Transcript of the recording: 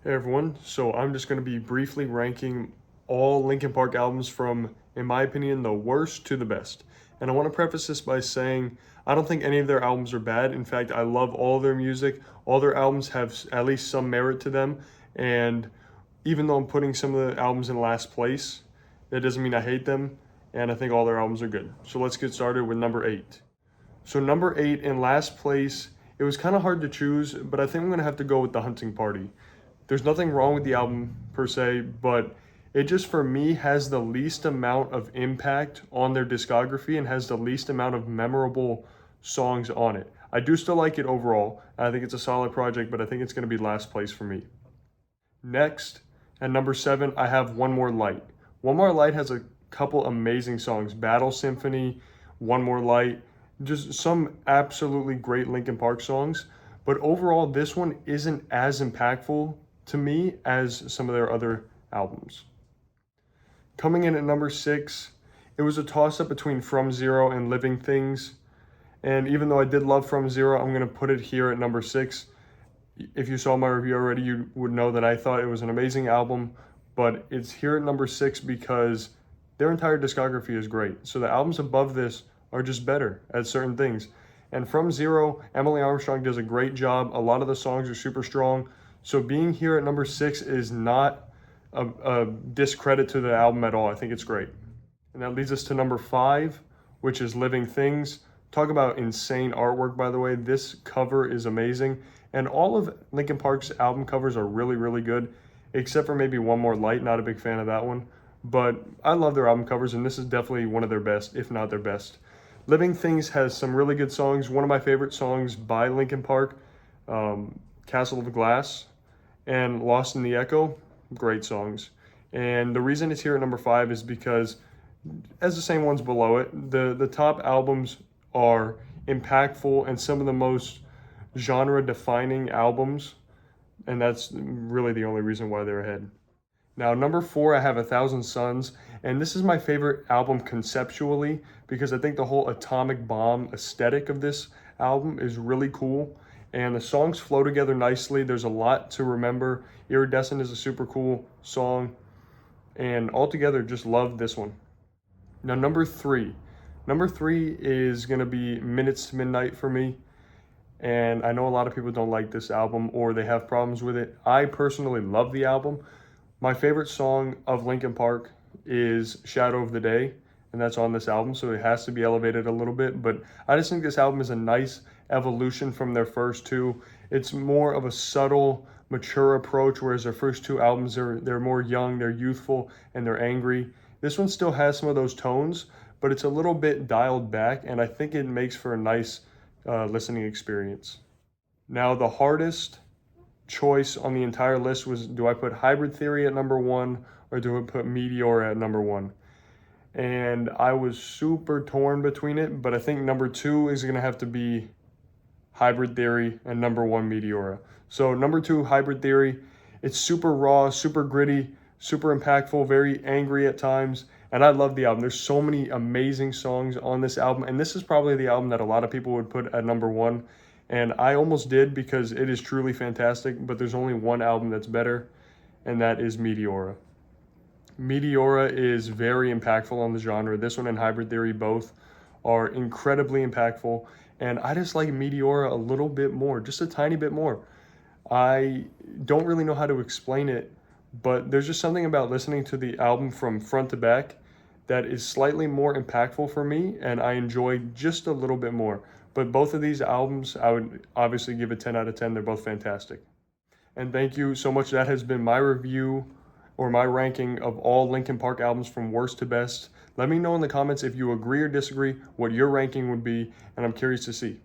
Hey everyone, so I'm just going to be briefly ranking all Linkin Park albums from, in my opinion, the worst to the best. And I want to preface this by saying I don't think any of their albums are bad. In fact, I love all their music. All their albums have at least some merit to them. And even though I'm putting some of the albums in last place, that doesn't mean I hate them. And I think all their albums are good. So let's get started with number 8. So number 8 in last place, it was kind of hard to choose, but I think I'm going to have to go with The Hunting Party. There's nothing wrong with the album per se, but it just for me has the least amount of impact on their discography and has the least amount of memorable songs on it. I do still like it overall. I think it's a solid project, but I think it's going to be last place for me. Next, at number 7, I have One More Light. One More Light has a couple amazing songs. Battle Symphony, One More Light, just some absolutely great Linkin Park songs. But overall, this one isn't as impactful to me as some of their other albums. Coming in at number 6, it was a toss-up between From Zero and Living Things. And even though I did love From Zero, I'm going to put it here at number 6. If you saw my review already, you would know that I thought it was an amazing album, but it's here at number 6 because their entire discography is great. So the albums above this are just better at certain things. And From Zero, Emily Armstrong does a great job. A lot of the songs are super strong. So being here at number 6 is not a discredit to the album at all. I think it's great. And that leads us to number 5, which is Living Things. Talk about insane artwork, by the way. This cover is amazing. And all of Linkin Park's album covers are really, really good, except for maybe One More Light. Not a big fan of that one. But I love their album covers, and this is definitely one of their best, if not their best. Living Things has some really good songs. One of my favorite songs by Linkin Park, Castle of Glass, and Lost in the Echo, great songs. And the reason it's here at number 5 is because, as the same ones below it, the top albums are impactful and some of the most genre-defining albums, and that's really the only reason why they're ahead. Now, number 4, I have A Thousand Suns, and this is my favorite album conceptually because I think the whole atomic bomb aesthetic of this album is really cool, and the songs flow together nicely. There's a lot to remember. Iridescent is a super cool song, and altogether, just love this one. Now, number 3. Number 3 is going to be Minutes to Midnight for me. And I know a lot of people don't like this album or they have problems with it. I personally love the album. My favorite song of Linkin Park is Shadow of the Day, and that's on this album, so it has to be elevated a little bit. But I just think this album is a nice evolution from their first two. It's more of a subtle, mature approach, whereas their first two albums, they're more young, they're youthful, and they're angry. This one still has some of those tones, but it's a little bit dialed back, and I think it makes for a nice listening experience. Now, the hardest choice on the entire list was, do I put Hybrid Theory at number 1 or do I put Meteora at number 1? And I was super torn between it, but I think number 2 is going to have to be Hybrid Theory and number 1 Meteora. So number 2, Hybrid Theory, it's super raw, super gritty, super impactful, very angry at times, and I love the album. There's so many amazing songs on this album, and this is probably the album that a lot of people would put at number 1, and I almost did because it is truly fantastic, but there's only one album that's better, and that is Meteora. Meteora is very impactful on the genre. This one and Hybrid Theory both are incredibly impactful, and I just like Meteora a little bit more, just a tiny bit more. I don't really know how to explain it, but there's just something about listening to the album from front to back that is slightly more impactful for me, and I enjoy just a little bit more. But both of these albums, I would obviously give a 10 out of 10. They're both fantastic. And thank you so much. That has been my review or my ranking of all Linkin Park albums from worst to best. Let me know in the comments if you agree or disagree what your ranking would be, and I'm curious to see.